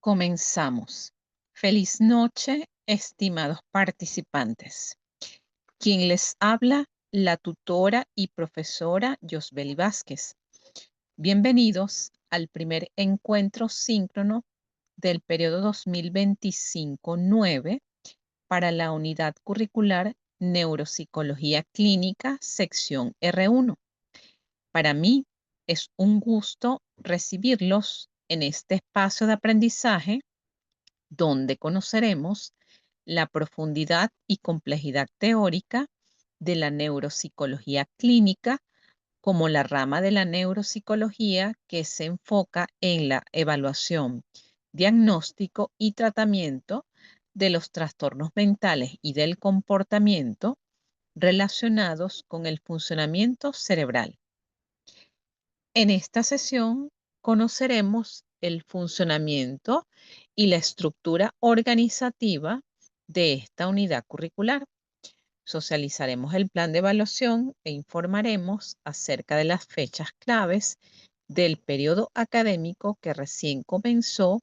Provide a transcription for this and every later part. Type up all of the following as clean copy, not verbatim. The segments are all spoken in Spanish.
Comenzamos. Feliz noche, estimados participantes. Quien les habla, la tutora y profesora Yosbeli Vázquez. Bienvenidos al primer encuentro síncrono del periodo 2025-9 para la unidad curricular Neuropsicología Clínica, sección R1. Para mí es un gusto recibirlos en este espacio de aprendizaje donde conoceremos la profundidad y complejidad teórica de la neuropsicología clínica como la rama de la neuropsicología que se enfoca en la evaluación, diagnóstico y tratamiento de los trastornos mentales y del comportamiento relacionados con el funcionamiento cerebral. En esta sesión conoceremos el funcionamiento y la estructura organizativa de esta unidad curricular. Socializaremos el plan de evaluación e informaremos acerca de las fechas claves del periodo académico que recién comenzó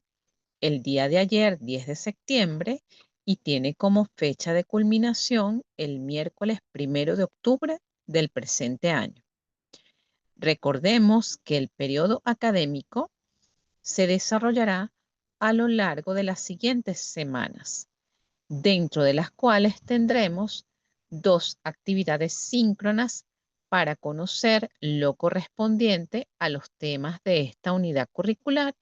el día de ayer, 10 de septiembre, y tiene como fecha de culminación el miércoles 1 de octubre del presente año. Recordemos que el periodo académico se desarrollará a lo largo de las siguientes semanas, dentro de las cuales tendremos 2 actividades síncronas para conocer lo correspondiente a los temas de esta unidad curricular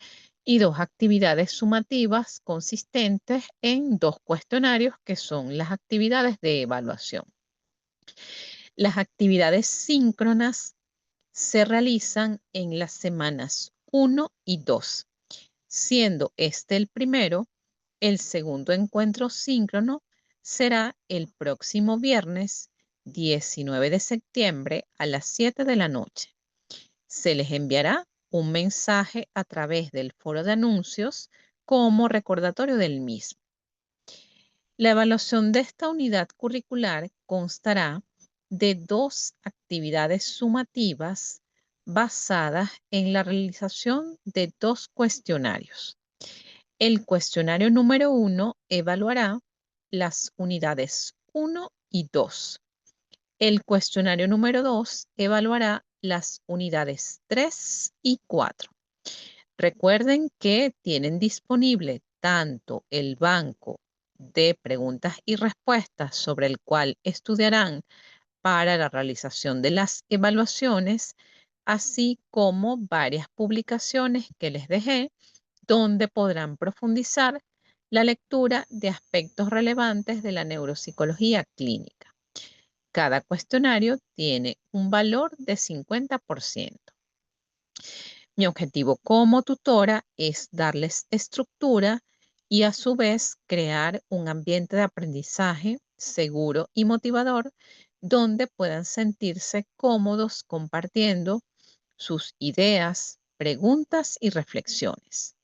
y 2 actividades sumativas consistentes en 2 cuestionarios que son las actividades de evaluación. Las actividades síncronas se realizan en las semanas 1 y 2, siendo este el primero. El segundo encuentro síncrono será el próximo viernes 19 de septiembre a las 7 de la noche. Se les enviará un mensaje a través del foro de anuncios como recordatorio del mismo. La evaluación de esta unidad curricular constará de 2 actividades sumativas basadas en la realización de 2 cuestionarios. El cuestionario número 1 evaluará las unidades 1 y 2. El cuestionario número 2 evaluará las unidades 3 y 4. Recuerden que tienen disponible tanto el banco de preguntas y respuestas sobre el cual estudiarán para la realización de las evaluaciones, así como varias publicaciones que les dejé donde podrán profundizar la lectura de aspectos relevantes de la neuropsicología clínica. Cada cuestionario tiene un valor de 50%. Mi objetivo como tutora es darles estructura y a su vez crear un ambiente de aprendizaje seguro y motivador donde puedan sentirse cómodos compartiendo sus ideas, preguntas y reflexiones.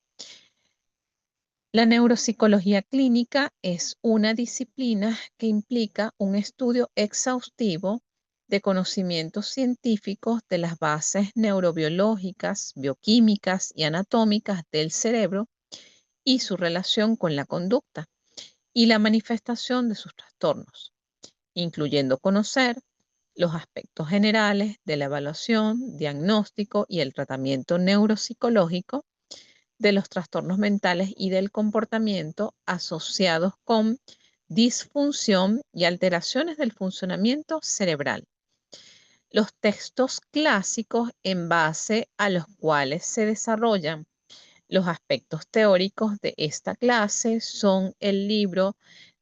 La neuropsicología clínica es una disciplina que implica un estudio exhaustivo de conocimientos científicos de las bases neurobiológicas, bioquímicas y anatómicas del cerebro y su relación con la conducta y la manifestación de sus trastornos, incluyendo conocer los aspectos generales de la evaluación, diagnóstico y el tratamiento neuropsicológico de los trastornos mentales y del comportamiento asociados con disfunción y alteraciones del funcionamiento cerebral. Los textos clásicos en base a los cuales se desarrollan los aspectos teóricos de esta clase son el libro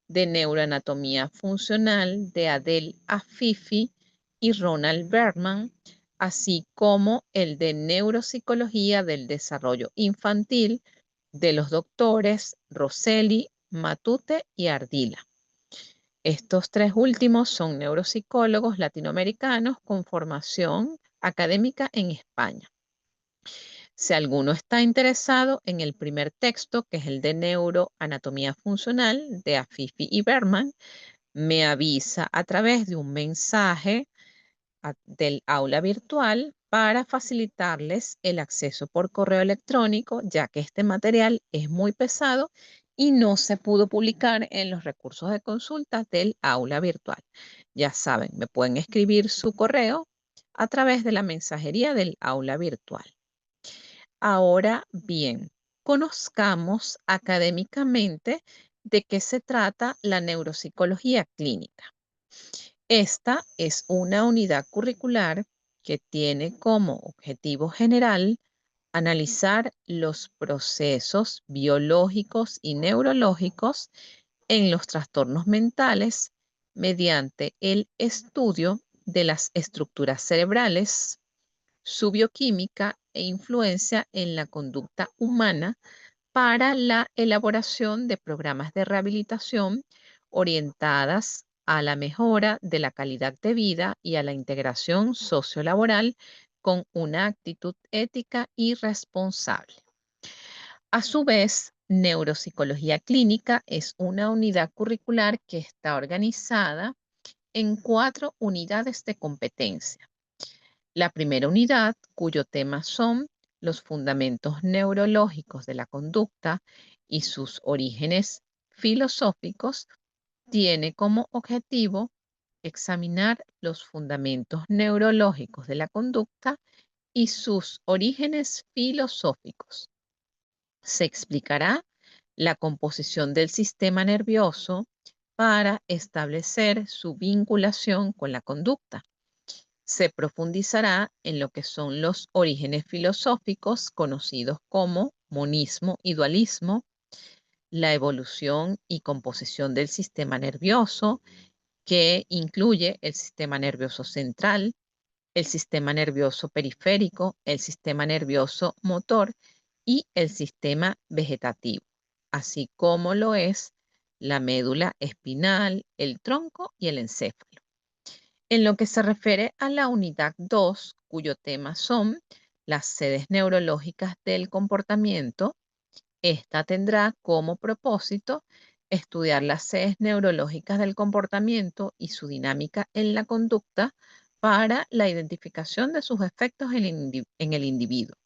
de Neuroanatomía Funcional de Adel Afifi y Ronald Berman, así como el de Neuropsicología del Desarrollo Infantil de los doctores Rosselli, Matute y Ardila. Estos 3 últimos son neuropsicólogos latinoamericanos con formación académica en España. Si alguno está interesado en el primer texto, que es el de Neuroanatomía Funcional de Afifi y Berman, me avisa a través de un mensaje del aula virtual para facilitarles el acceso por correo electrónico, ya que este material es muy pesado y no se pudo publicar en los recursos de consulta del aula virtual. Ya saben, me pueden escribir su correo a través de la mensajería del aula virtual. Ahora bien, conozcamos académicamente de qué se trata la neuropsicología clínica. Esta es una unidad curricular que tiene como objetivo general analizar los procesos biológicos y neurológicos en los trastornos mentales mediante el estudio de las estructuras cerebrales, su bioquímica e influencia en la conducta humana para la elaboración de programas de rehabilitación orientadas a la mejora de la calidad de vida y a la integración sociolaboral con una actitud ética y responsable. A su vez, neuropsicología clínica es una unidad curricular que está organizada en 4 unidades de competencia. La primera unidad, cuyo tema son los fundamentos neurológicos de la conducta y sus orígenes filosóficos, tiene como objetivo examinar los fundamentos neurológicos de la conducta y sus orígenes filosóficos. Se explicará la composición del sistema nervioso para establecer su vinculación con la conducta. Se profundizará en lo que son los orígenes filosóficos conocidos como monismo y dualismo, la evolución y composición del sistema nervioso, que incluye el sistema nervioso central, el sistema nervioso periférico, el sistema nervioso motor y el sistema vegetativo, así como lo es la médula espinal, el tronco y el encéfalo. En lo que se refiere a la unidad 2, cuyo tema son las sedes neurológicas del comportamiento, esta tendrá como propósito estudiar las sedes neurológicas del comportamiento y su dinámica en la conducta para la identificación de sus efectos en el individuo.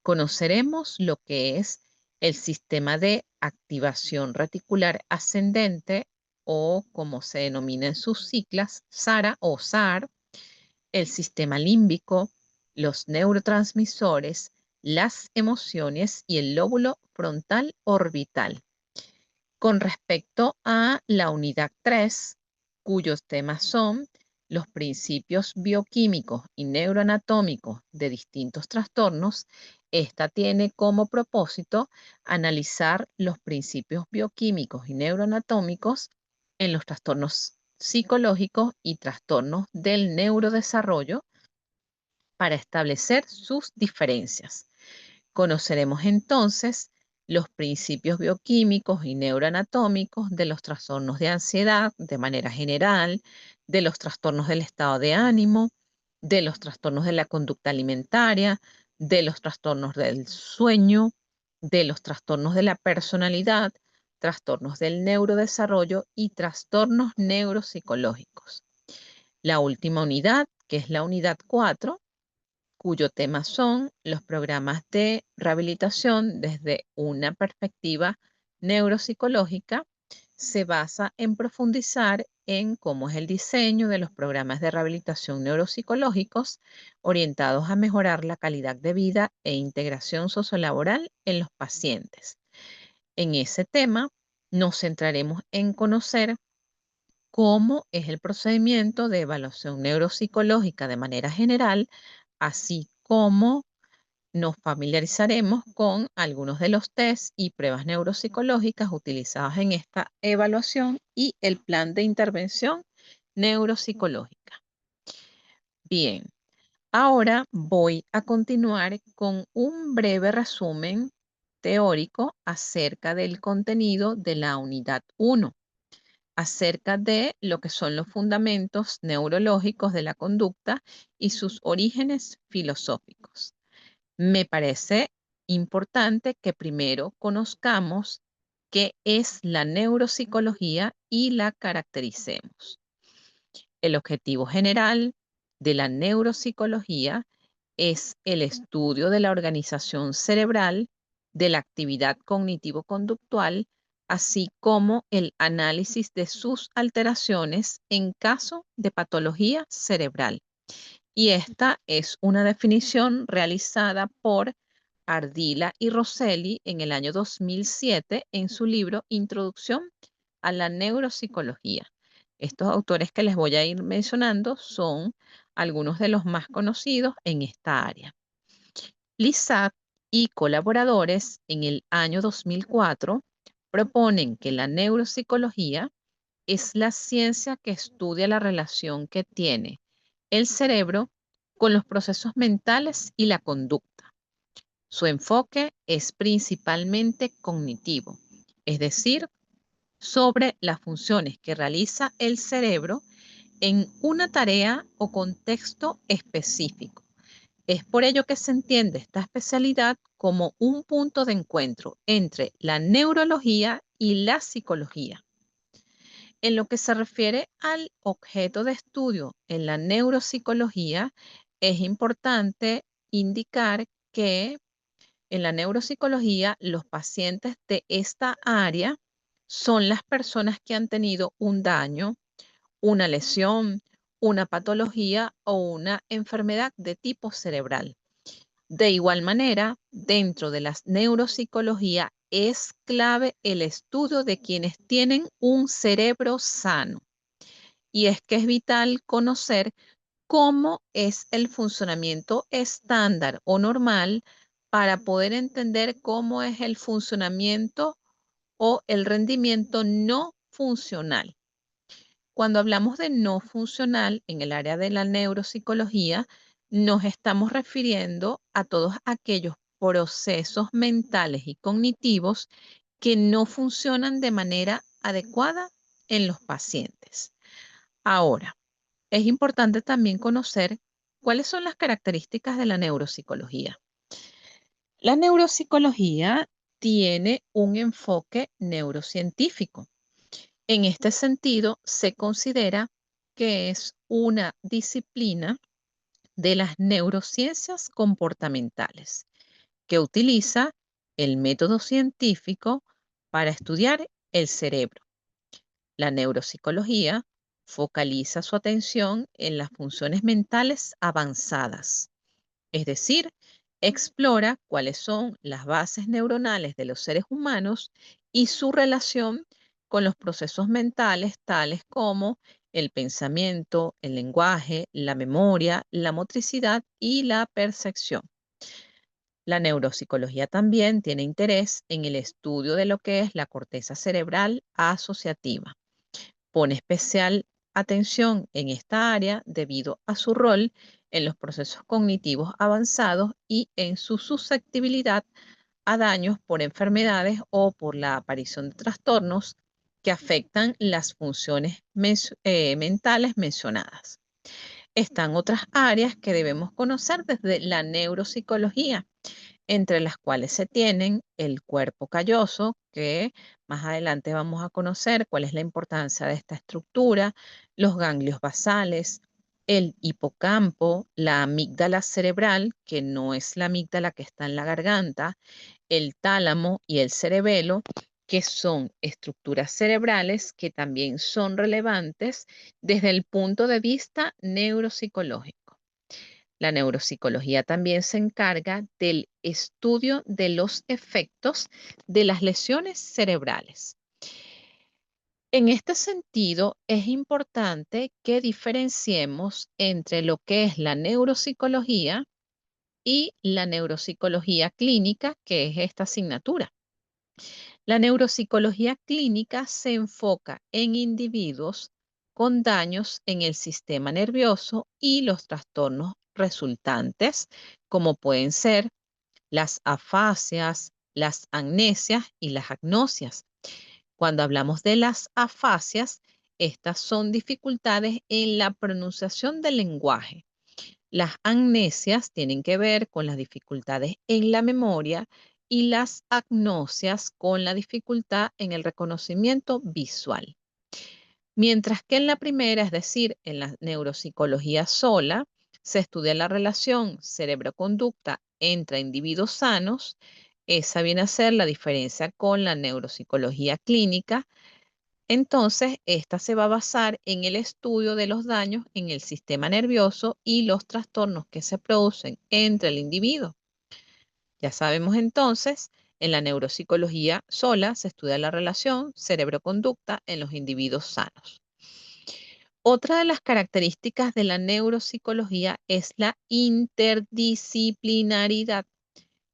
Conoceremos lo que es el sistema de activación reticular ascendente o como se denomina en sus siglas, SARA o SAR, el sistema límbico, los neurotransmisores, las emociones y el lóbulo frontal orbital. Con respecto a la unidad 3, cuyos temas son los principios bioquímicos y neuroanatómicos de distintos trastornos, esta tiene como propósito analizar los principios bioquímicos y neuroanatómicos en los trastornos psicológicos y trastornos del neurodesarrollo para establecer sus diferencias. Conoceremos entonces los principios bioquímicos y neuroanatómicos de los trastornos de ansiedad de manera general, de los trastornos del estado de ánimo, de los trastornos de la conducta alimentaria, de los trastornos del sueño, de los trastornos de la personalidad, trastornos del neurodesarrollo y trastornos neuropsicológicos. La última unidad, que es la unidad 4, cuyo tema son los programas de rehabilitación desde una perspectiva neuropsicológica, se basa en profundizar en cómo es el diseño de los programas de rehabilitación neuropsicológicos orientados a mejorar la calidad de vida e integración sociolaboral en los pacientes. En ese tema nos centraremos en conocer cómo es el procedimiento de evaluación neuropsicológica de manera general, así como nos familiarizaremos con algunos de los tests y pruebas neuropsicológicas utilizadas en esta evaluación y el plan de intervención neuropsicológica. Bien, ahora voy a continuar con un breve resumen teórico acerca del contenido de la unidad 1, acerca de lo que son los fundamentos neurológicos de la conducta y sus orígenes filosóficos. Me parece importante que primero conozcamos qué es la neuropsicología y la caractericemos. El objetivo general de la neuropsicología es el estudio de la organización cerebral, de la actividad cognitivo-conductual, así como el análisis de sus alteraciones en caso de patología cerebral. Y esta es una definición realizada por Ardila y Rosselli en el año 2007 en su libro Introducción a la Neuropsicología. Estos autores que les voy a ir mencionando son algunos de los más conocidos en esta área. Lisat y colaboradores en el año 2004 proponen que la neuropsicología es la ciencia que estudia la relación que tiene el cerebro con los procesos mentales y la conducta. Su enfoque es principalmente cognitivo, es decir, sobre las funciones que realiza el cerebro en una tarea o contexto específico. Es por ello que se entiende esta especialidad como un punto de encuentro entre la neurología y la psicología. En lo que se refiere al objeto de estudio en la neuropsicología, es importante indicar que en la neuropsicología los pacientes de esta área son las personas que han tenido un daño, una lesión, una patología o una enfermedad de tipo cerebral. De igual manera, dentro de la neuropsicología es clave el estudio de quienes tienen un cerebro sano. Y es que es vital conocer cómo es el funcionamiento estándar o normal para poder entender cómo es el funcionamiento o el rendimiento no funcional. Cuando hablamos de no funcional en el área de la neuropsicología, nos estamos refiriendo a todos aquellos procesos mentales y cognitivos que no funcionan de manera adecuada en los pacientes. Ahora, es importante también conocer cuáles son las características de la neuropsicología. La neuropsicología tiene un enfoque neurocientífico. En este sentido, se considera que es una disciplina de las neurociencias comportamentales que utiliza el método científico para estudiar el cerebro. La neuropsicología focaliza su atención en las funciones mentales avanzadas, es decir, explora cuáles son las bases neuronales de los seres humanos y su relación con los procesos mentales tales como el pensamiento, el lenguaje, la memoria, la motricidad y la percepción. La neuropsicología también tiene interés en el estudio de lo que es la corteza cerebral asociativa. Pone especial atención en esta área debido a su rol en los procesos cognitivos avanzados y en su susceptibilidad a daños por enfermedades o por la aparición de trastornos que afectan las funciones mentales mencionadas. Están otras áreas que debemos conocer desde la neuropsicología, entre las cuales se tienen el cuerpo calloso, que más adelante vamos a conocer cuál es la importancia de esta estructura, los ganglios basales, el hipocampo, la amígdala cerebral, que no es la amígdala que está en la garganta, el tálamo y el cerebelo, que son estructuras cerebrales que también son relevantes desde el punto de vista neuropsicológico. La neuropsicología también se encarga del estudio de los efectos de las lesiones cerebrales. En este sentido, es importante que diferenciemos entre lo que es la neuropsicología y la neuropsicología clínica, que es esta asignatura. La neuropsicología clínica se enfoca en individuos con daños en el sistema nervioso y los trastornos resultantes, como pueden ser las afasias, las amnesias y las agnosias. Cuando hablamos de las afasias, estas son dificultades en la pronunciación del lenguaje. Las amnesias tienen que ver con las dificultades en la memoria y las agnosias con la dificultad en el reconocimiento visual. Mientras que en la primera, es decir, en la neuropsicología sola, se estudia la relación cerebro-conducta entre individuos sanos. Esa viene a ser la diferencia con la neuropsicología clínica. Entonces, esta se va a basar en el estudio de los daños en el sistema nervioso y los trastornos que se producen entre el individuo. Ya sabemos entonces, en la neuropsicología sola se estudia la relación cerebro-conducta en los individuos sanos. Otra de las características de la neuropsicología es la interdisciplinaridad.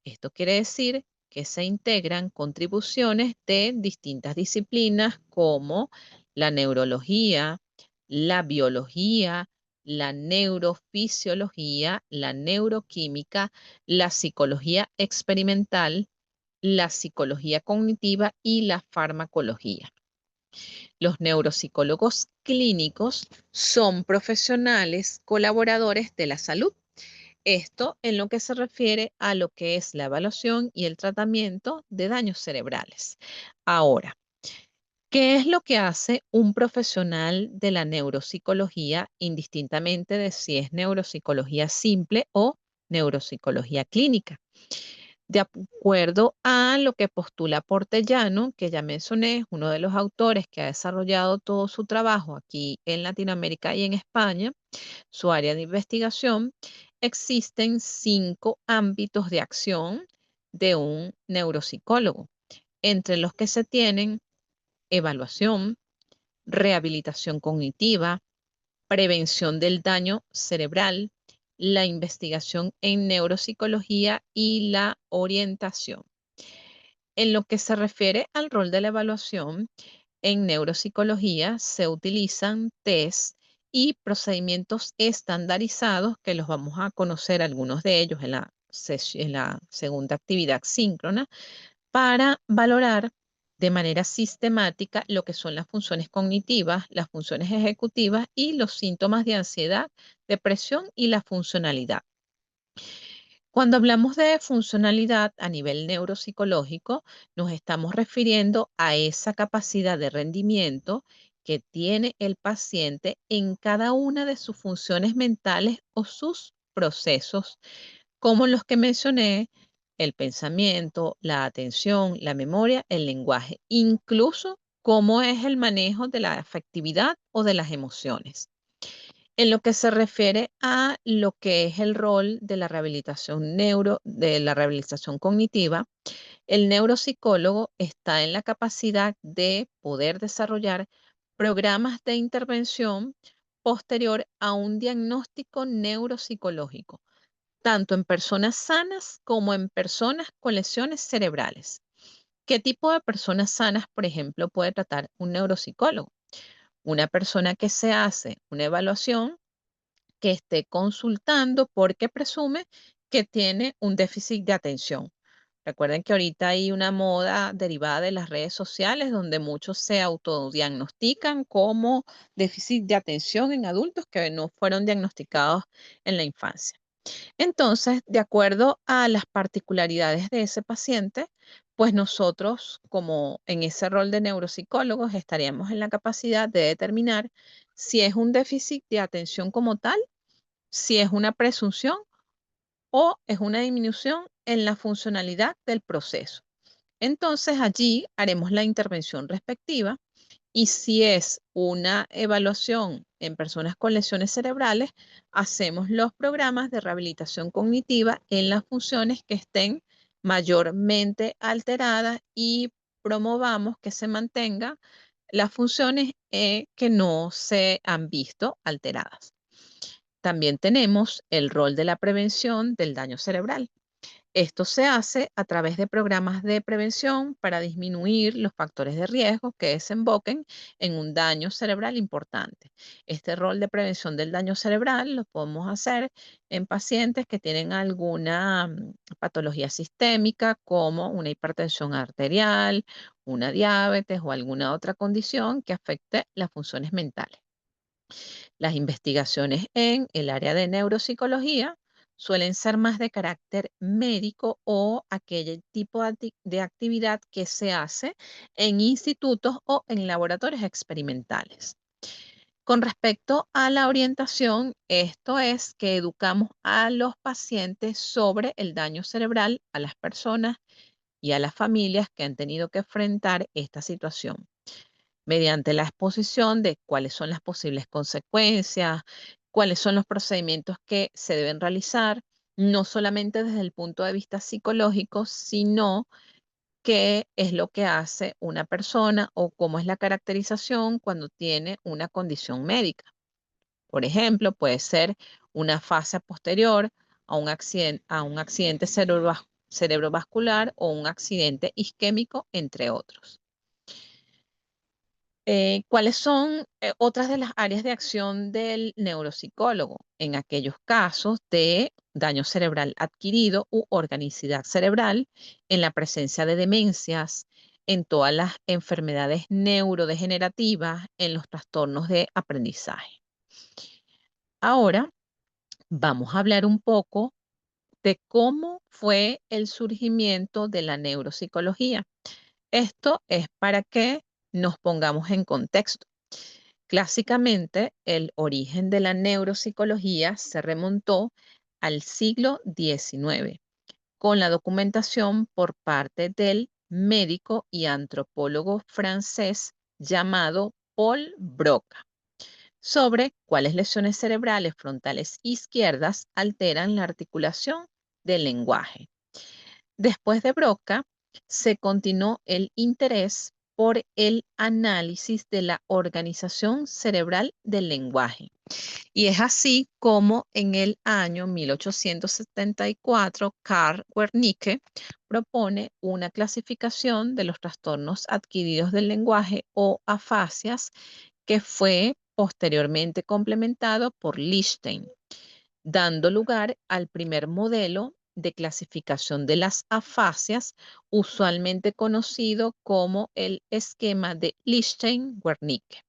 Esto quiere decir que se integran contribuciones de distintas disciplinas como la neurología, la biología, la neurofisiología, la neuroquímica, la psicología experimental, la psicología cognitiva y la farmacología. Los neuropsicólogos clínicos son profesionales colaboradores de la salud. Esto en lo que se refiere a lo que es la evaluación y el tratamiento de daños cerebrales. Ahora, ¿qué es lo que hace un profesional de la neuropsicología, indistintamente de si es neuropsicología simple o neuropsicología clínica? De acuerdo a lo que postula Portellano, que ya mencioné, es uno de los autores que ha desarrollado todo su trabajo aquí en Latinoamérica y en España, su área de investigación, existen 5 ámbitos de acción de un neuropsicólogo, entre los que se tienen evaluación, rehabilitación cognitiva, prevención del daño cerebral, la investigación en neuropsicología y la orientación. En lo que se refiere al rol de la evaluación, en neuropsicología se utilizan test y procedimientos estandarizados que los vamos a conocer algunos de ellos en la segunda actividad síncrona para valorar de manera sistemática lo que son las funciones cognitivas, las funciones ejecutivas y los síntomas de ansiedad, depresión y la funcionalidad. Cuando hablamos de funcionalidad a nivel neuropsicológico, nos estamos refiriendo a esa capacidad de rendimiento que tiene el paciente en cada una de sus funciones mentales o sus procesos, como los que mencioné, el pensamiento, la atención, la memoria, el lenguaje, incluso cómo es el manejo de la afectividad o de las emociones. En lo que se refiere a lo que es el rol de la de la rehabilitación cognitiva, el neuropsicólogo está en la capacidad de poder desarrollar programas de intervención posterior a un diagnóstico neuropsicológico, tanto en personas sanas como en personas con lesiones cerebrales. ¿Qué tipo de personas sanas, por ejemplo, puede tratar un neuropsicólogo? Una persona que se hace una evaluación, que esté consultando porque presume que tiene un déficit de atención. Recuerden que ahorita hay una moda derivada de las redes sociales donde muchos se autodiagnostican como déficit de atención en adultos que no fueron diagnosticados en la infancia. Entonces, de acuerdo a las particularidades de ese paciente, pues nosotros, como en ese rol de neuropsicólogos, estaríamos en la capacidad de determinar si es un déficit de atención como tal, si es una presunción o es una disminución en la funcionalidad del proceso. Entonces, allí haremos la intervención respectiva y si es una evaluación en personas con lesiones cerebrales, hacemos los programas de rehabilitación cognitiva en las funciones que estén mayormente alteradas y promovamos que se mantengan las funciones que no se han visto alteradas. También tenemos el rol de la prevención del daño cerebral. Esto se hace a través de programas de prevención para disminuir los factores de riesgo que desemboquen en un daño cerebral importante. Este rol de prevención del daño cerebral lo podemos hacer en pacientes que tienen alguna patología sistémica como una hipertensión arterial, una diabetes o alguna otra condición que afecte las funciones mentales. Las investigaciones en el área de neuropsicología suelen ser más de carácter médico o aquel tipo de actividad que se hace en institutos o en laboratorios experimentales. Con respecto a la orientación, esto es que educamos a los pacientes sobre el daño cerebral a las personas y a las familias que han tenido que enfrentar esta situación, mediante la exposición de cuáles son las posibles consecuencias, cuáles son los procedimientos que se deben realizar, no solamente desde el punto de vista psicológico, sino qué es lo que hace una persona o cómo es la caracterización cuando tiene una condición médica. Por ejemplo, puede ser una fase posterior a un accidente cerebrovascular o un accidente isquémico, entre otros. ¿Cuáles son otras de las áreas de acción del neuropsicólogo? En aquellos casos de daño cerebral adquirido u organicidad cerebral, en la presencia de demencias, en todas las enfermedades neurodegenerativas, en los trastornos de aprendizaje. Ahora vamos a hablar un poco de cómo fue el surgimiento de la neuropsicología. Esto es para que nos pongamos en contexto. Clásicamente, el origen de la neuropsicología se remontó al siglo XIX, con la documentación por parte del médico y antropólogo francés llamado Paul Broca, sobre cuáles lesiones cerebrales frontales izquierdas alteran la articulación del lenguaje. Después de Broca, se continuó el interés por el análisis de la organización cerebral del lenguaje. Y es así como en el año 1874, Carl Wernicke propone una clasificación de los trastornos adquiridos del lenguaje o afasias, que fue posteriormente complementado por Lichtenstein, dando lugar al primer modelo de clasificación de las afasias, usualmente conocido como el esquema de Lichtenstein-Wernicke.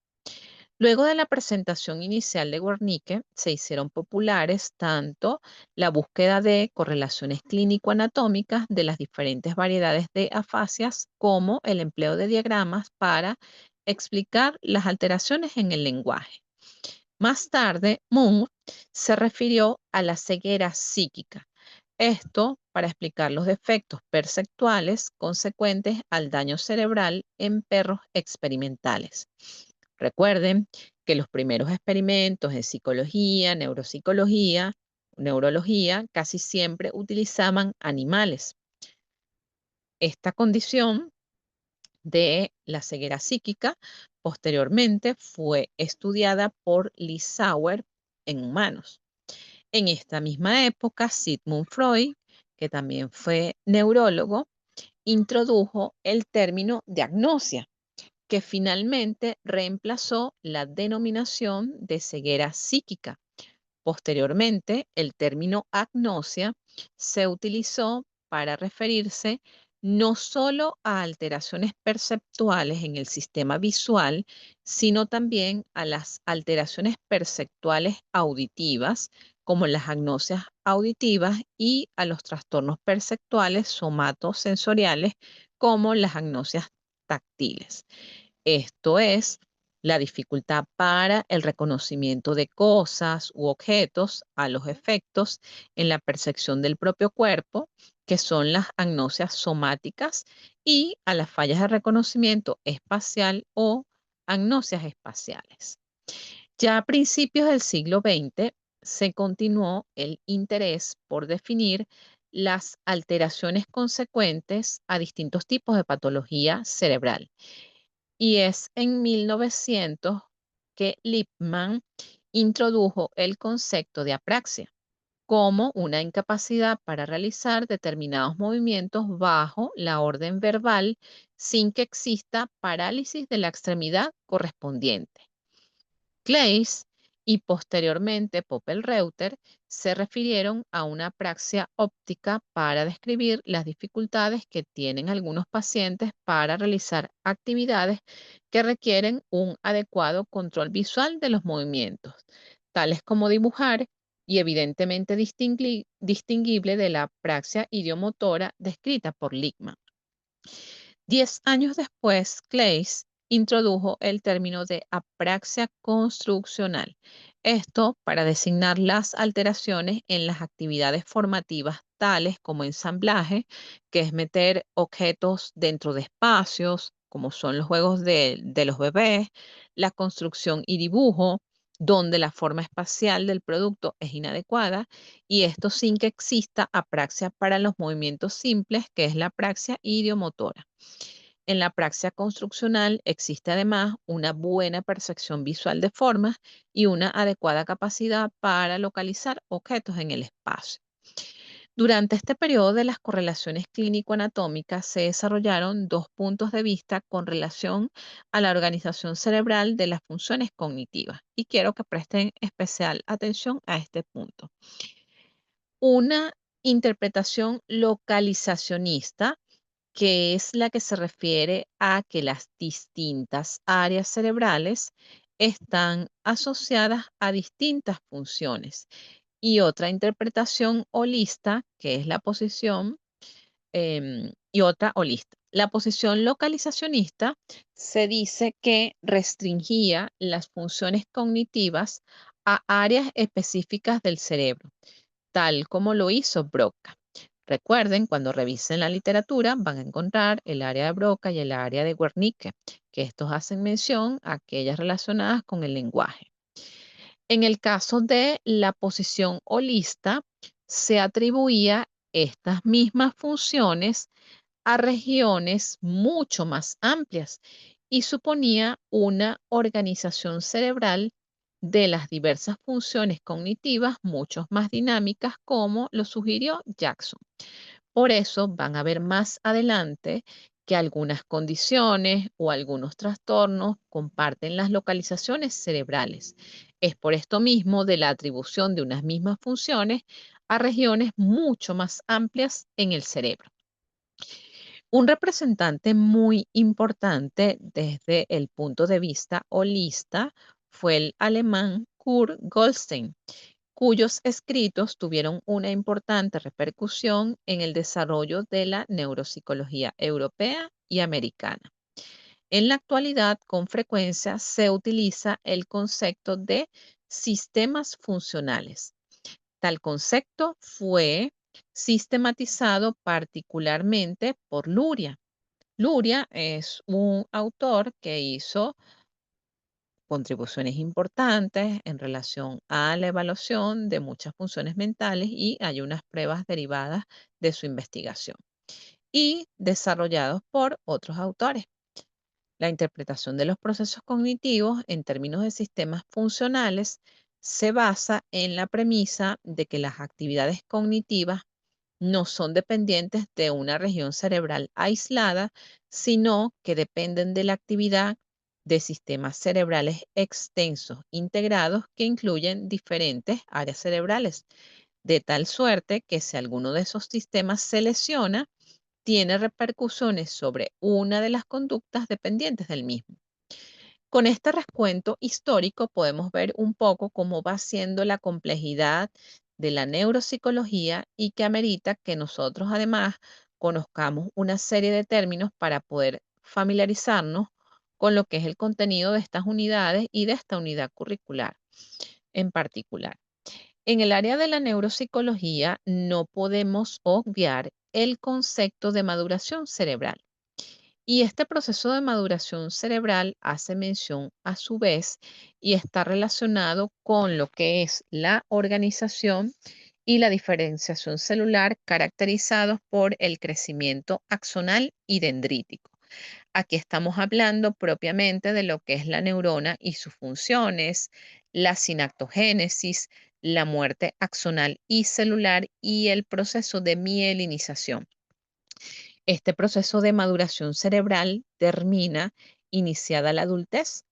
Luego de la presentación inicial de Wernicke, se hicieron populares tanto la búsqueda de correlaciones clínico-anatómicas de las diferentes variedades de afasias como el empleo de diagramas para explicar las alteraciones en el lenguaje. Más tarde, Moore se refirió a la ceguera psíquica. Esto para explicar los defectos perceptuales consecuentes al daño cerebral en perros experimentales. Recuerden que los primeros experimentos en psicología, neurología, casi siempre utilizaban animales. Esta condición de la ceguera psíquica posteriormente fue estudiada por Lissauer en humanos. En esta misma época, Sigmund Freud, que también fue neurólogo, introdujo el término de agnosia, que finalmente reemplazó la denominación de ceguera psíquica. Posteriormente, el término agnosia se utilizó para referirse no solo a alteraciones perceptuales en el sistema visual, sino también a las alteraciones perceptuales auditivas, como las agnosias auditivas, y a los trastornos perceptuales somatosensoriales, como las agnosias táctiles. Esto es la dificultad para el reconocimiento de cosas u objetos a los efectos en la percepción del propio cuerpo, que son las agnosias somáticas, y a las fallas de reconocimiento espacial o agnosias espaciales. Ya a principios del siglo XX se continuó el interés por definir las alteraciones consecuentes a distintos tipos de patología cerebral. Y es en 1900 que Lippmann introdujo el concepto de apraxia como una incapacidad para realizar determinados movimientos bajo la orden verbal sin que exista parálisis de la extremidad correspondiente. Claeys y posteriormente Popel-Reuter se refirieron a una apraxia óptica para describir las dificultades que tienen algunos pacientes para realizar actividades que requieren un adecuado control visual de los movimientos, tales como dibujar, y evidentemente distinguible de la apraxia idiomotora descrita por Lippmann. 10 años después, Claeys introdujo el término de apraxia construccional. Esto para designar las alteraciones en las actividades formativas tales como ensamblaje, que es meter objetos dentro de espacios, como son los juegos de los bebés, la construcción y dibujo, donde la forma espacial del producto es inadecuada, y esto sin que exista apraxia para los movimientos simples, que es la apraxia idiomotora. En la praxia construccional existe además una buena percepción visual de formas y una adecuada capacidad para localizar objetos en el espacio. Durante este periodo de las correlaciones clínico-anatómicas se desarrollaron dos puntos de vista con relación a la organización cerebral de las funciones cognitivas y quiero que presten especial atención a este punto. Una interpretación localizacionista, que es la que se refiere a que las distintas áreas cerebrales están asociadas a distintas funciones. Y otra interpretación holista, que es la posición, y otra holista. La posición localizacionista se dice que restringía las funciones cognitivas a áreas específicas del cerebro, tal como lo hizo Broca. Recuerden, cuando revisen la literatura, van a encontrar el área de Broca y el área de Wernicke, que estos hacen mención a aquellas relacionadas con el lenguaje. En el caso de la posición holista, se atribuía estas mismas funciones a regiones mucho más amplias y suponía una organización cerebral de las diversas funciones cognitivas mucho más dinámicas, como lo sugirió Jackson. Por eso van a ver más adelante que algunas condiciones o algunos trastornos comparten las localizaciones cerebrales. Es por esto mismo de la atribución de unas mismas funciones a regiones mucho más amplias en el cerebro. Un representante muy importante desde el punto de vista holista fue el alemán Kurt Goldstein, cuyos escritos tuvieron una importante repercusión en el desarrollo de la neuropsicología europea y americana. En la actualidad, con frecuencia se utiliza el concepto de sistemas funcionales. Tal concepto fue sistematizado particularmente por Luria. Luria es un autor que hizo contribuciones importantes en relación a la evaluación de muchas funciones mentales y hay unas pruebas derivadas de su investigación y desarrollados por otros autores. La interpretación de los procesos cognitivos en términos de sistemas funcionales se basa en la premisa de que las actividades cognitivas no son dependientes de una región cerebral aislada, sino que dependen de la actividad de sistemas cerebrales extensos, integrados, que incluyen diferentes áreas cerebrales, de tal suerte que si alguno de esos sistemas se lesiona, tiene repercusiones sobre una de las conductas dependientes del mismo. Con este recuento histórico podemos ver un poco cómo va siendo la complejidad de la neuropsicología y que amerita que nosotros además conozcamos una serie de términos para poder familiarizarnos con lo que es el contenido de estas unidades y de esta unidad curricular en particular. En el área de la neuropsicología no podemos obviar el concepto de maduración cerebral. Y este proceso de maduración cerebral hace mención a su vez y está relacionado con lo que es la organización y la diferenciación celular caracterizados por el crecimiento axonal y dendrítico. Aquí estamos hablando propiamente de lo que es la neurona y sus funciones, la sinaptogénesis, la muerte axonal y celular y el proceso de mielinización. Este proceso de maduración cerebral termina iniciada la adultez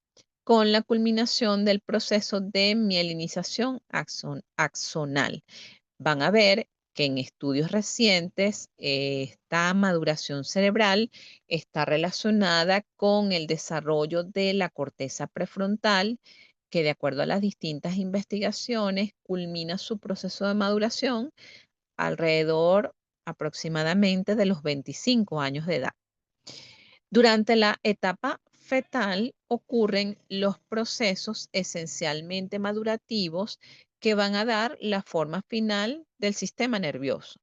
con la culminación del proceso de mielinización axonal. Van a ver que en estudios recientes esta maduración cerebral está relacionada con el desarrollo de la corteza prefrontal, que de acuerdo a las distintas investigaciones culmina su proceso de maduración alrededor aproximadamente de los 25 años de edad. Durante la etapa fetal ocurren los procesos esencialmente madurativos que van a dar la forma final del sistema nervioso.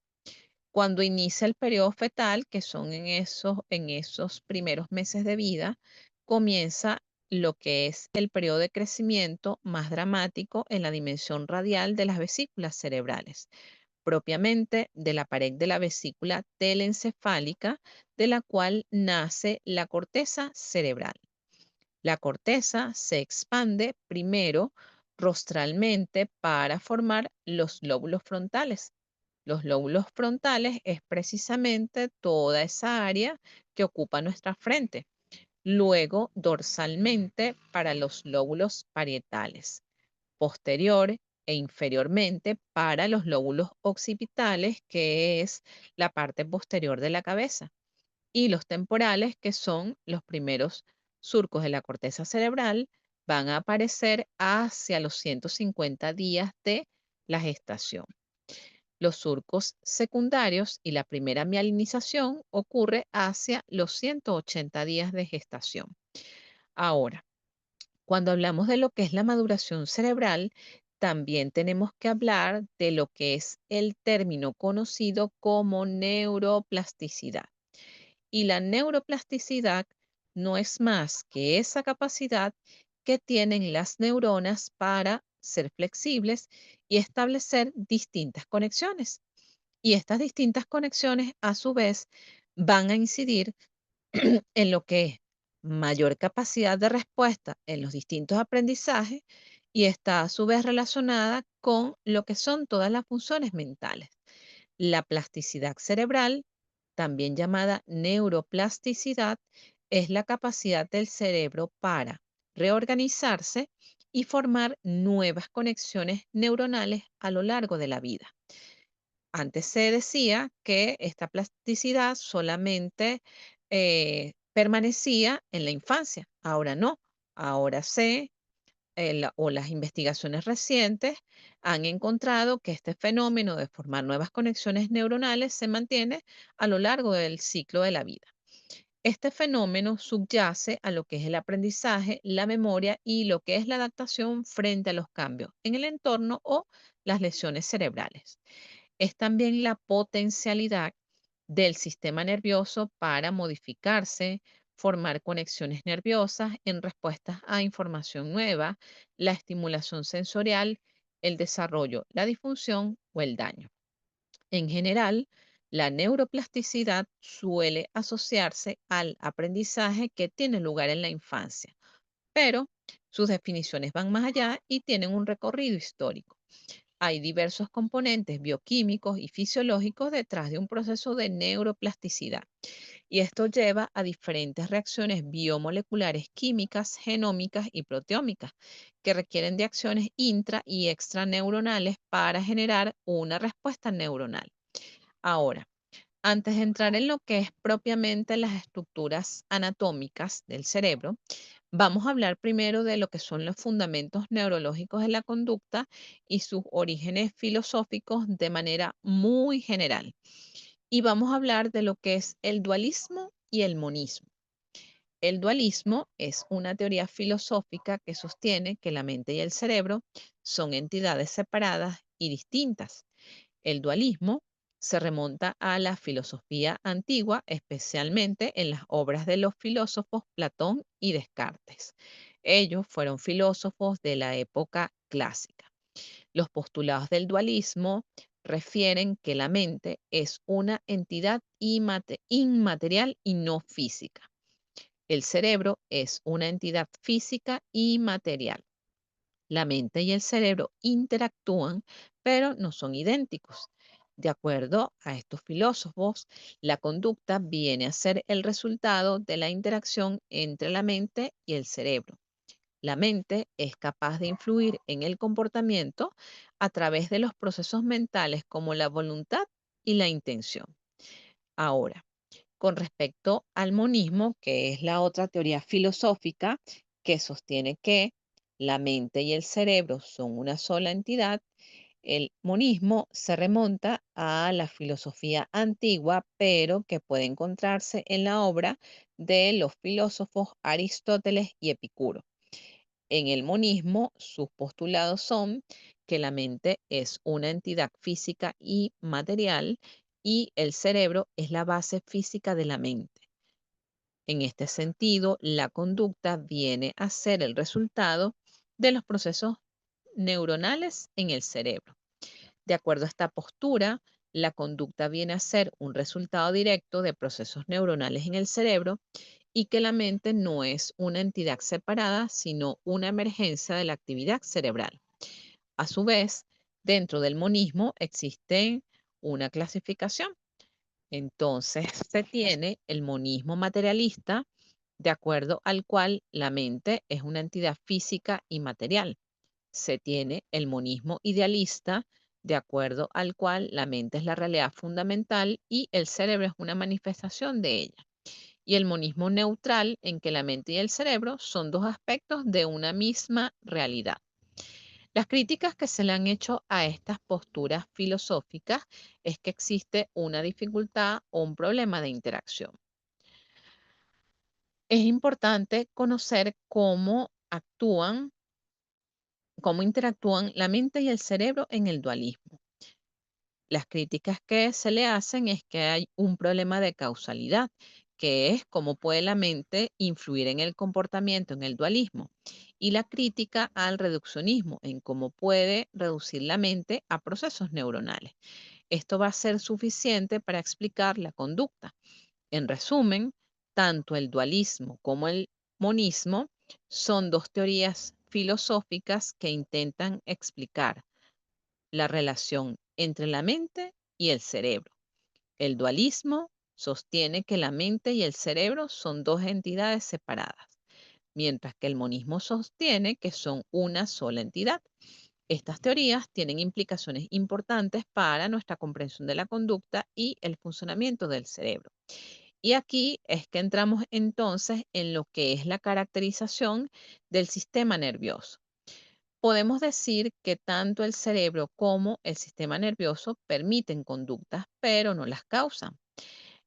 Cuando inicia el periodo fetal, que son en esos primeros meses de vida, comienza lo que es el periodo de crecimiento más dramático en la dimensión radial de las vesículas cerebrales, propiamente de la pared de la vesícula telencefálica, de la cual nace la corteza cerebral. La corteza se expande primero rostralmente para formar los lóbulos frontales. Los lóbulos frontales es precisamente toda esa área que ocupa nuestra frente. Luego, dorsalmente para los lóbulos parietales. Posterior e inferiormente para los lóbulos occipitales, que es la parte posterior de la cabeza, y los temporales, que son los primeros surcos de la corteza cerebral, van a aparecer hacia los 150 días de la gestación. Los surcos secundarios y la primera mielinización ocurre hacia los 180 días de gestación. Ahora, cuando hablamos de lo que es la maduración cerebral, también tenemos que hablar de lo que es el término conocido como neuroplasticidad. Y la neuroplasticidad no es más que esa capacidad que tienen las neuronas para ser flexibles y establecer distintas conexiones. Y estas distintas conexiones, a su vez, van a incidir en lo que es mayor capacidad de respuesta en los distintos aprendizajes y está a su vez relacionada con lo que son todas las funciones mentales. La plasticidad cerebral, también llamada neuroplasticidad, es la capacidad del cerebro para reorganizarse y formar nuevas conexiones neuronales a lo largo de la vida. Antes se decía que esta plasticidad solamente permanecía en la infancia, ahora no, ahora las investigaciones recientes han encontrado que este fenómeno de formar nuevas conexiones neuronales se mantiene a lo largo del ciclo de la vida. Este fenómeno subyace a lo que es el aprendizaje, la memoria y lo que es la adaptación frente a los cambios en el entorno o las lesiones cerebrales. Es también la potencialidad del sistema nervioso para modificarse, formar conexiones nerviosas en respuestas a información nueva, la estimulación sensorial, el desarrollo, la disfunción o el daño. En general, la neuroplasticidad suele asociarse al aprendizaje que tiene lugar en la infancia, pero sus definiciones van más allá y tienen un recorrido histórico. Hay diversos componentes bioquímicos y fisiológicos detrás de un proceso de neuroplasticidad, y esto lleva a diferentes reacciones biomoleculares químicas, genómicas y proteómicas, que requieren de acciones intra y extraneuronales para generar una respuesta neuronal. Ahora, antes de entrar en lo que es propiamente las estructuras anatómicas del cerebro, vamos a hablar primero de lo que son los fundamentos neurológicos de la conducta y sus orígenes filosóficos de manera muy general. Y vamos a hablar de lo que es el dualismo y el monismo. El dualismo es una teoría filosófica que sostiene que la mente y el cerebro son entidades separadas y distintas. El dualismo se remonta a la filosofía antigua, especialmente en las obras de los filósofos Platón y Descartes. Ellos fueron filósofos de la época clásica. Los postulados del dualismo refieren que la mente es una entidad inmaterial y no física. El cerebro es una entidad física y material. La mente y el cerebro interactúan, pero no son idénticos. De acuerdo a estos filósofos, la conducta viene a ser el resultado de la interacción entre la mente y el cerebro. La mente es capaz de influir en el comportamiento a través de los procesos mentales como la voluntad y la intención. Ahora, con respecto al monismo, que es la otra teoría filosófica que sostiene que la mente y el cerebro son una sola entidad, El monismo se remonta a la filosofía antigua, pero que puede encontrarse en la obra de los filósofos Aristóteles y Epicuro. En el monismo, sus postulados son que la mente es una entidad física y material y el cerebro es la base física de la mente. En este sentido, la conducta viene a ser el resultado de los procesos neuronales en el cerebro. De acuerdo a esta postura, la conducta viene a ser un resultado directo de procesos neuronales en el cerebro y que la mente no es una entidad separada, sino una emergencia de la actividad cerebral. A su vez, dentro del monismo existe una clasificación. Entonces, se tiene el monismo materialista, de acuerdo al cual la mente es una entidad física y material. Se tiene el monismo idealista, de acuerdo al cual la mente es la realidad fundamental y el cerebro es una manifestación de ella. Y el monismo neutral, en que la mente y el cerebro son dos aspectos de una misma realidad. Las críticas que se le han hecho a estas posturas filosóficas es que existe una dificultad o un problema de interacción. Es importante conocer cómo interactúan la mente y el cerebro en el dualismo. Las críticas que se le hacen es que hay un problema de causalidad, que es cómo puede la mente influir en el comportamiento en el dualismo, y la crítica al reduccionismo, en cómo puede reducir la mente a procesos neuronales. Esto va a ser suficiente para explicar la conducta. En resumen, tanto el dualismo como el monismo son dos teorías filosóficas que intentan explicar la relación entre la mente y el cerebro. El dualismo sostiene que la mente y el cerebro son dos entidades separadas, mientras que el monismo sostiene que son una sola entidad. Estas teorías tienen implicaciones importantes para nuestra comprensión de la conducta y el funcionamiento del cerebro. Y aquí es que entramos entonces en lo que es la caracterización del sistema nervioso. Podemos decir que tanto el cerebro como el sistema nervioso permiten conductas, pero no las causan.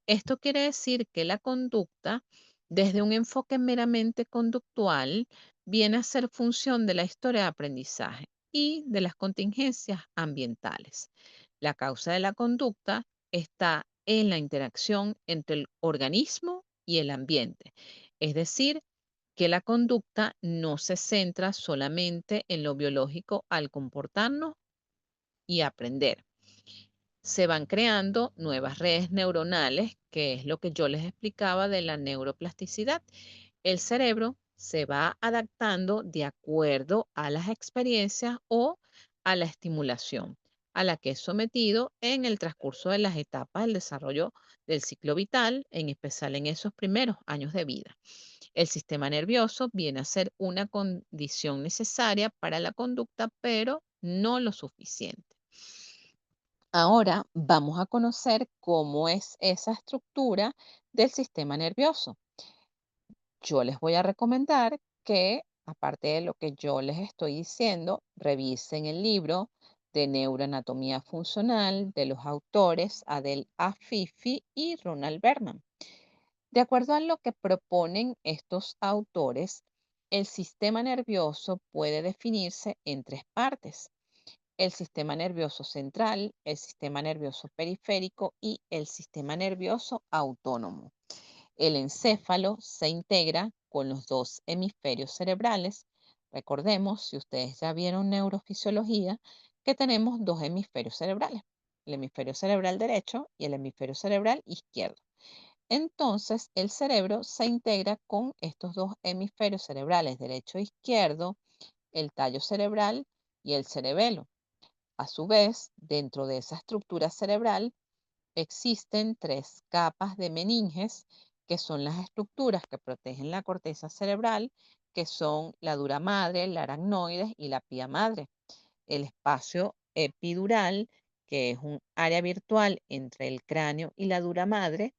Esto quiere decir que la conducta, desde un enfoque meramente conductual, viene a ser función de la historia de aprendizaje y de las contingencias ambientales. La causa de la conducta está en la interacción entre el organismo y el ambiente, es decir, que la conducta no se centra solamente en lo biológico al comportarnos y aprender. Se van creando nuevas redes neuronales, que es lo que yo les explicaba de la neuroplasticidad. El cerebro se va adaptando de acuerdo a las experiencias o a la estimulación a la que es sometido en el transcurso de las etapas del desarrollo del ciclo vital, en especial en esos primeros años de vida. El sistema nervioso viene a ser una condición necesaria para la conducta, pero no lo suficiente. Ahora vamos a conocer cómo es esa estructura del sistema nervioso. Yo les voy a recomendar que, aparte de lo que yo les estoy diciendo, revisen el libro de Neuroanatomía Funcional de los autores Adel Afifi y Ronald Berman. De acuerdo a lo que proponen estos autores, el sistema nervioso puede definirse en tres partes: el sistema nervioso central, el sistema nervioso periférico y el sistema nervioso autónomo. El encéfalo se integra con los dos hemisferios cerebrales. Recordemos, si ustedes ya vieron neurofisiología, que tenemos dos hemisferios cerebrales, el hemisferio cerebral derecho y el hemisferio cerebral izquierdo. Entonces, el cerebro se integra con estos dos hemisferios cerebrales, derecho e izquierdo, el tallo cerebral y el cerebelo. A su vez, dentro de esa estructura cerebral existen tres capas de meninges, que son las estructuras que protegen la corteza cerebral, que son la dura madre, la aracnoides y la pía madre. El espacio epidural, que es un área virtual entre el cráneo y la dura madre,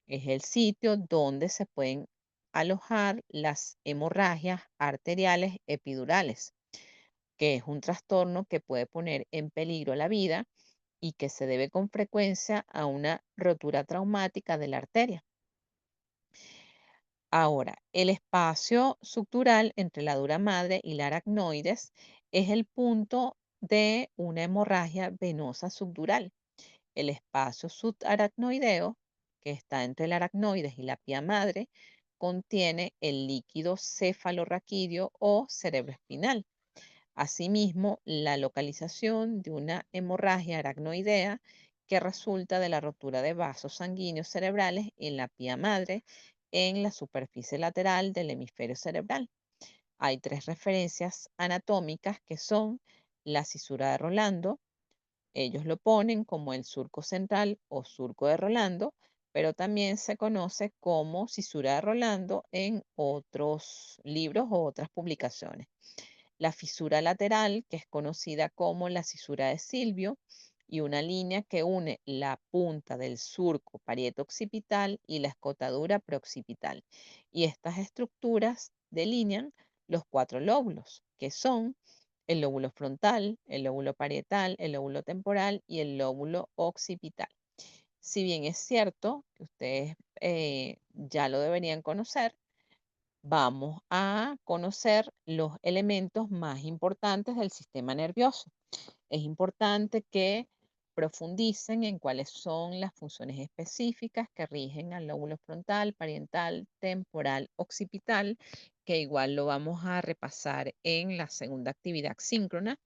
es el sitio donde se pueden alojar las hemorragias arteriales epidurales. que es un trastorno que puede poner en peligro la vida y que se debe con frecuencia a una rotura traumática de la arteria. Ahora, el espacio subdural entre la dura madre y la aracnoides es el punto de una hemorragia venosa subdural. El espacio subaracnoideo, que está entre el aracnoides y la pía madre, contiene el líquido cefalorraquídeo o cerebroespinal. Asimismo, la localización de una hemorragia aracnoidea que resulta de la rotura de vasos sanguíneos cerebrales en la pía madre en la superficie lateral del hemisferio cerebral. Hay tres referencias anatómicas que son la cisura de Rolando. Ellos lo ponen como el surco central o surco de Rolando, pero también se conoce como cisura de Rolando en otros libros o otras publicaciones. La fisura lateral, que es conocida como la cisura de Silvio, y una línea que une la punta del surco parieto-occipital y la escotadura preoccipital. Y estas estructuras delinean los cuatro lóbulos, que son el lóbulo frontal, el lóbulo parietal, el lóbulo temporal y el lóbulo occipital. Si bien es cierto que ustedes ya lo deberían conocer, vamos a conocer los elementos más importantes del sistema nervioso. Es importante que profundicen en cuáles son las funciones específicas que rigen al lóbulo frontal, parietal, temporal, occipital, que igual lo vamos a repasar en la segunda actividad síncrona,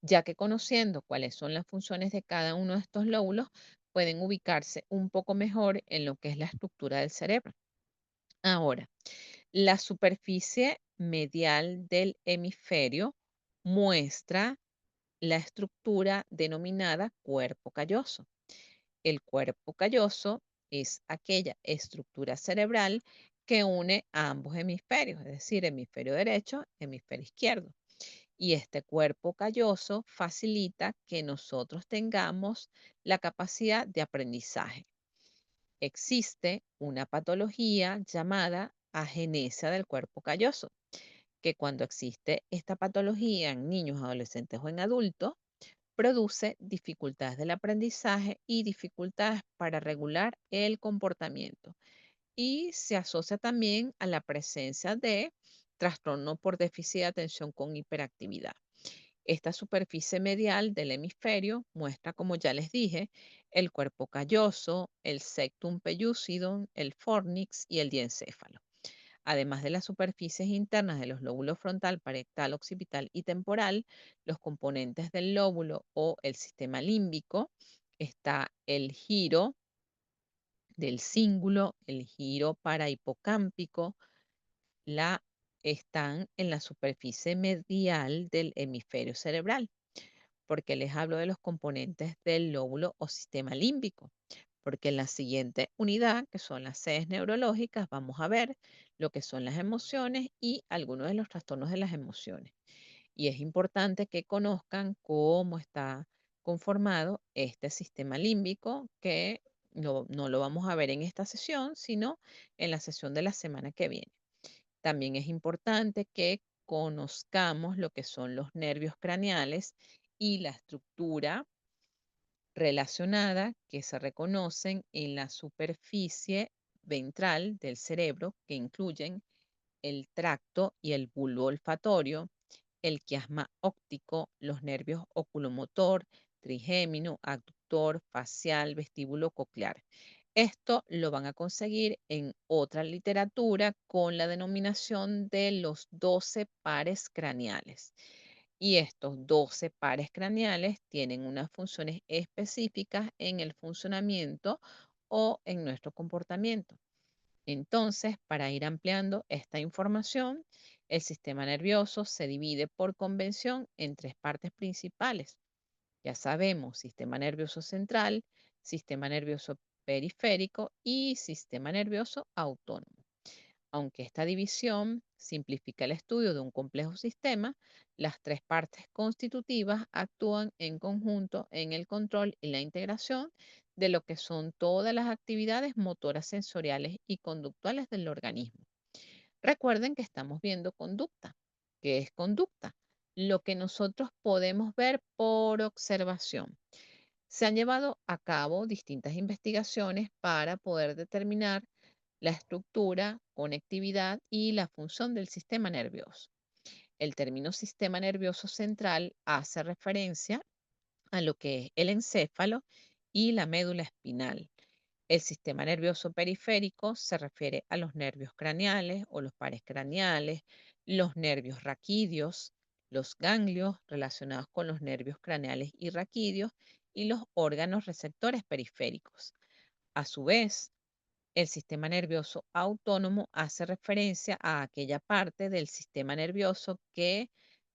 ya que conociendo cuáles son las funciones de cada uno de estos lóbulos, pueden ubicarse un poco mejor en lo que es la estructura del cerebro. Ahora, la superficie medial del hemisferio muestra la estructura denominada cuerpo calloso. El cuerpo calloso es aquella estructura cerebral que une a ambos hemisferios, es decir, hemisferio derecho, hemisferio izquierdo. Y este cuerpo calloso facilita que nosotros tengamos la capacidad de aprendizaje. Existe una patología llamada agenesia del cuerpo calloso, que cuando existe esta patología en niños, adolescentes o en adultos, produce dificultades del aprendizaje y dificultades para regular el comportamiento. Y se asocia también a la presencia de trastorno por déficit de atención con hiperactividad. Esta superficie medial del hemisferio muestra, como ya les dije, el cuerpo calloso, el septum pellucidum, el fornix y el diencéfalo. Además de las superficies internas de los lóbulos frontal, parietal, occipital y temporal, los componentes del lóbulo o el sistema límbico, está el giro del cíngulo, el giro parahipocámpico, están en la superficie medial del hemisferio cerebral. Porque les hablo de los componentes del lóbulo o sistema límbico? Porque en la siguiente unidad, que son las sedes neurológicas, vamos a ver lo que son las emociones y algunos de los trastornos de las emociones. Y es importante que conozcan cómo está conformado este sistema límbico, que no lo vamos a ver en esta sesión, sino en la sesión de la semana que viene. También es importante que conozcamos lo que son los nervios craneales y la estructura relacionada que se reconocen en la superficie ventral del cerebro, que incluyen el tracto y el bulbo olfatorio, el quiasma óptico, los nervios oculomotor, trigémino, abductor, facial, vestíbulo coclear. Esto lo van a conseguir en otra literatura con la denominación de los 12 pares craneales. Y estos 12 pares craneales tienen unas funciones específicas en el funcionamiento o en nuestro comportamiento. Entonces, para ir ampliando esta información, el sistema nervioso se divide por convención en tres partes principales. Ya sabemos, sistema nervioso central, sistema nervioso periférico y sistema nervioso autónomo. Aunque esta división simplifica el estudio de un complejo sistema, las tres partes constitutivas actúan en conjunto en el control y la integración de lo que son todas las actividades motoras sensoriales y conductuales del organismo. Recuerden que estamos viendo conducta. ¿Qué es conducta? lo que nosotros podemos ver por observación. Se han llevado a cabo distintas investigaciones para poder determinar la estructura, conectividad y la función del sistema nervioso. El término sistema nervioso central hace referencia a lo que es el encéfalo y la médula espinal. El sistema nervioso periférico se refiere a los nervios craneales o los pares craneales, los nervios raquídeos, los ganglios relacionados con los nervios craneales y raquídeos y los órganos receptores periféricos. A su vez, el sistema nervioso autónomo hace referencia a aquella parte del sistema nervioso que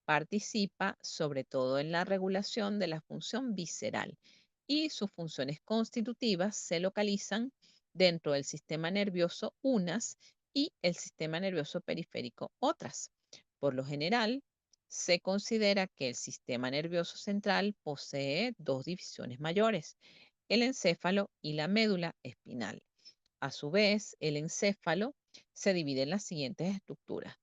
participa sobre todo en la regulación de la función visceral y sus funciones constitutivas se localizan dentro del sistema nervioso unas y el sistema nervioso periférico otras. Por lo general, se considera que el sistema nervioso central posee dos divisiones mayores, el encéfalo y la médula espinal. A su vez, el encéfalo se divide en las siguientes estructuras.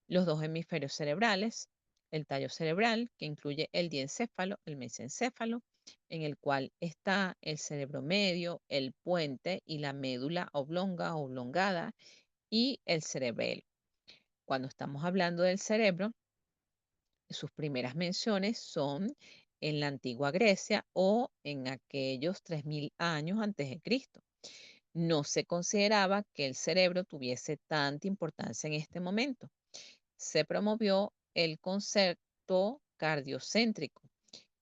Los dos hemisferios cerebrales, el tallo cerebral, que incluye el diencéfalo, el mesencéfalo, en el cual está el cerebro medio, el puente y la médula oblonga o oblongada, y el cerebelo. Cuando estamos hablando del cerebro, sus primeras menciones son en la antigua Grecia o en aquellos 3000 años antes de Cristo. No se consideraba que el cerebro tuviese tanta importancia en este momento. Se promovió el concepto cardiocéntrico,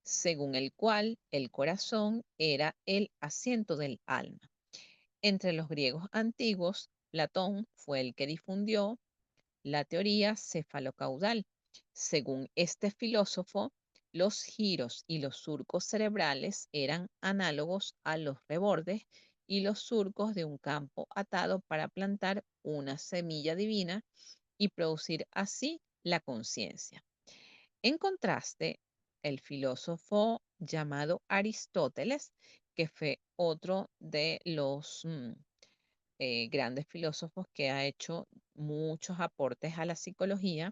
según el cual el corazón era el asiento del alma. Entre los griegos antiguos, Platón fue el que difundió la teoría cefalocaudal. Según este filósofo, los giros y los surcos cerebrales eran análogos a los rebordes y los surcos de un campo atado para plantar una semilla divina y producir así la conciencia. En contraste, el filósofo llamado Aristóteles, que fue otro de los grandes filósofos que ha hecho muchos aportes a la psicología,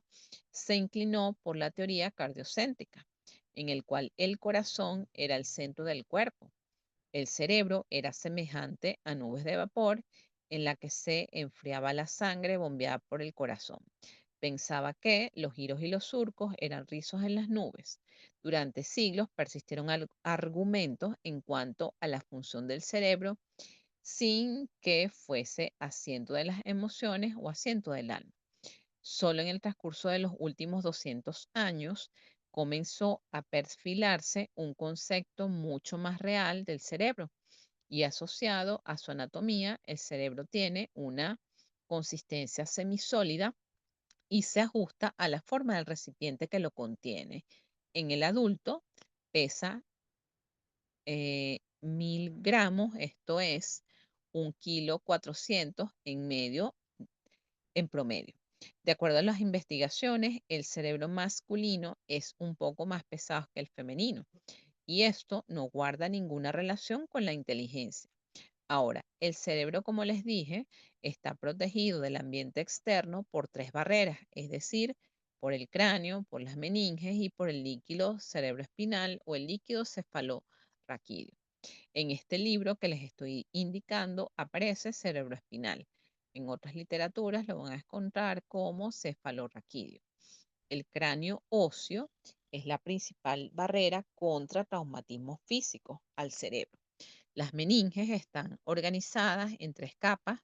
se inclinó por la teoría cardiocéntrica, en el cual el corazón era el centro del cuerpo. El cerebro era semejante a nubes de vapor en la que se enfriaba la sangre bombeada por el corazón. Pensaba que los giros y los surcos eran rizos en las nubes. Durante siglos persistieron argumentos en cuanto a la función del cerebro sin que fuese asiento de las emociones o asiento del alma. Solo en el transcurso de los últimos 200 años comenzó a perfilarse un concepto mucho más real del cerebro y asociado a su anatomía, el cerebro tiene una consistencia semisólida y se ajusta a la forma del recipiente que lo contiene. En el adulto pesa 1000 gramos, esto es 1,4 kg en medio, en promedio. De acuerdo a las investigaciones, el cerebro masculino es un poco más pesado que el femenino y esto no guarda ninguna relación con la inteligencia. Ahora, el cerebro, como les dije, está protegido del ambiente externo por tres barreras, es decir, por el cráneo, por las meninges y por el líquido cerebroespinal o el líquido cefalorraquídeo. En este libro que les estoy indicando aparece cerebroespinal. En otras literaturas lo van a encontrar como cefalorraquídeo. El cráneo óseo es la principal barrera contra traumatismos físicos al cerebro. Las meninges están organizadas en tres capas,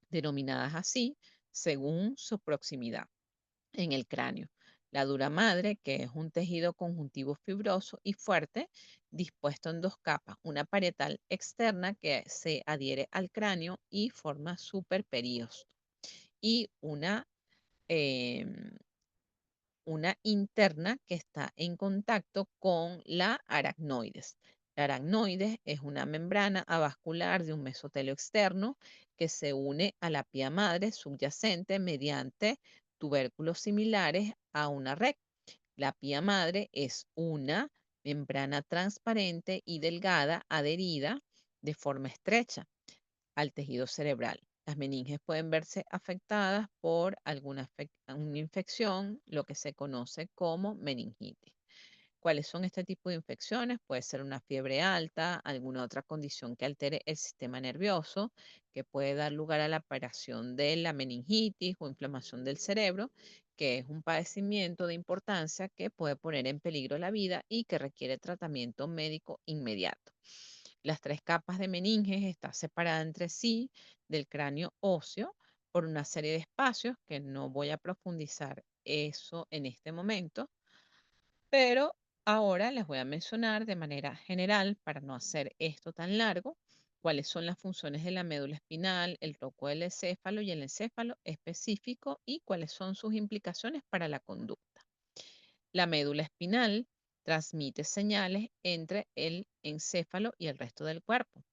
denominadas así según su proximidad en el cráneo. La dura madre, que es un tejido conjuntivo fibroso y fuerte, dispuesto en dos capas, una parietal externa que se adhiere al cráneo y forma superperiosto, y em, una interna que está en contacto con la aracnoides. La aracnoides es una membrana avascular de un mesotelio externo que se une a la pía madre subyacente mediante tubérculos similares a una red. La pía madre es una membrana transparente y delgada adherida de forma estrecha al tejido cerebral. Las meninges pueden verse afectadas por una infección, lo que se conoce como meningitis. ¿Cuáles son este tipo de infecciones? Puede ser una fiebre alta, alguna otra condición que altere el sistema nervioso, que puede dar lugar a la aparición de la meningitis o inflamación del cerebro, que es un padecimiento de importancia que puede poner en peligro la vida y que requiere tratamiento médico inmediato. Las tres capas de meninges están separadas entre sí del cráneo óseo por una serie de espacios que no voy a profundizar eso en este momento, pero ahora les voy a mencionar de manera general, para no hacer esto tan largo, cuáles son las funciones de la médula espinal, el tronco del encéfalo y el encéfalo específico y cuáles son sus implicaciones para la conducta. La médula espinal transmite señales entre el encéfalo y el resto del cuerpo.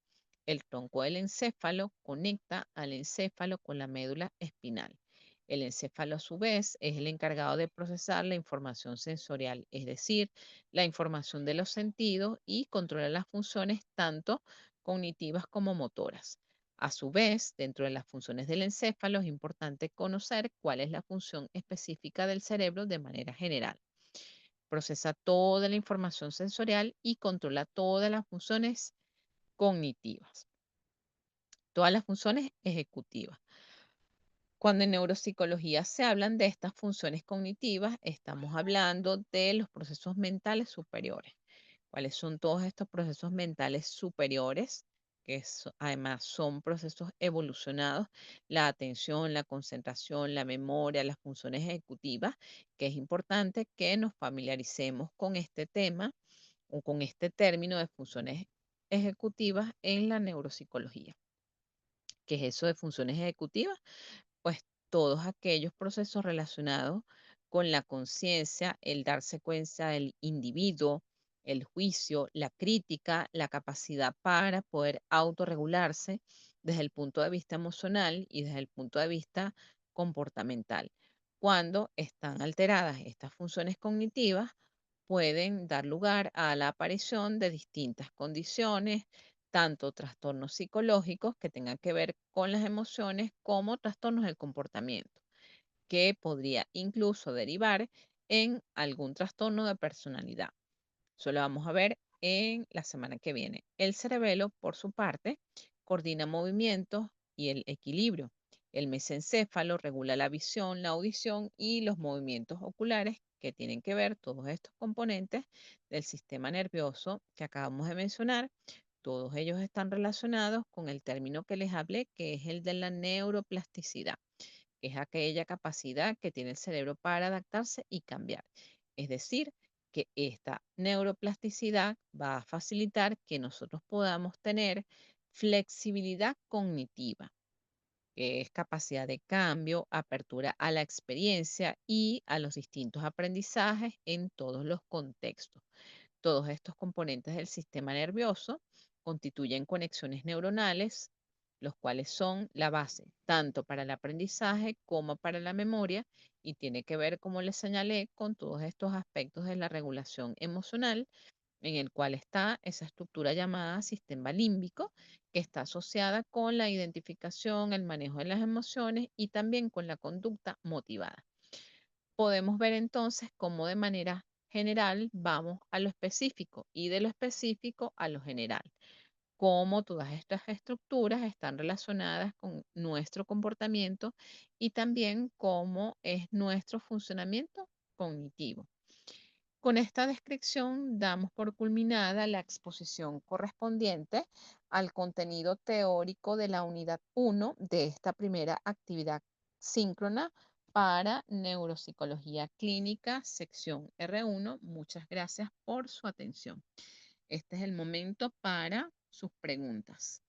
El tronco del encéfalo conecta al encéfalo con la médula espinal. El encéfalo, a su vez, es el encargado de procesar la información sensorial, es decir, la información de los sentidos y controla las funciones tanto cognitivas como motoras. A su vez, dentro de las funciones del encéfalo es importante conocer cuál es la función específica del cerebro de manera general. Procesa toda la información sensorial y controla todas las funciones cognitivas, todas las funciones ejecutivas. Cuando en neuropsicología se hablan de estas funciones cognitivas, estamos hablando de los procesos mentales superiores. ¿Cuáles son todos estos procesos mentales superiores? Además son procesos evolucionados, la atención, la concentración, la memoria, las funciones ejecutivas, que es importante que nos familiaricemos con este tema o con este término de funciones ejecutivas en la neuropsicología. ¿Qué es eso de funciones ejecutivas? Pues todos aquellos procesos relacionados con la conciencia, el darse cuenta del individuo, el juicio, la crítica, la capacidad para poder autorregularse desde el punto de vista emocional y desde el punto de vista comportamental. Cuando están alteradas estas funciones cognitivas, pueden dar lugar a la aparición de distintas condiciones, tanto trastornos psicológicos que tengan que ver con las emociones como trastornos del comportamiento, que podría incluso derivar en algún trastorno de personalidad. Eso lo vamos a ver en la semana que viene. El cerebelo, por su parte, coordina movimientos y el equilibrio. El mesencéfalo regula la visión, la audición y los movimientos oculares que tienen que ver todos estos componentes del sistema nervioso que acabamos de mencionar. Todos ellos están relacionados con el término que les hablé, que es el de la neuroplasticidad, que es aquella capacidad que tiene el cerebro para adaptarse y cambiar. Es decir, que esta neuroplasticidad va a facilitar que nosotros podamos tener flexibilidad cognitiva, que es capacidad de cambio, apertura a la experiencia y a los distintos aprendizajes en todos los contextos. Todos estos componentes del sistema nervioso constituyen conexiones neuronales, los cuales son la base tanto para el aprendizaje como para la memoria y tiene que ver, como les señalé, con todos estos aspectos de la regulación emocional, en el cual está esa estructura llamada sistema límbico, que está asociada con la identificación, el manejo de las emociones y también con la conducta motivada. Podemos ver entonces cómo de manera general vamos a lo específico y de lo específico a lo general, cómo todas estas estructuras están relacionadas con nuestro comportamiento y también cómo es nuestro funcionamiento cognitivo. Con esta descripción damos por culminada la exposición correspondiente al contenido teórico de la unidad 1 de esta primera actividad síncrona para neuropsicología clínica, sección R1. Muchas gracias por su atención. Este es el momento para sus preguntas.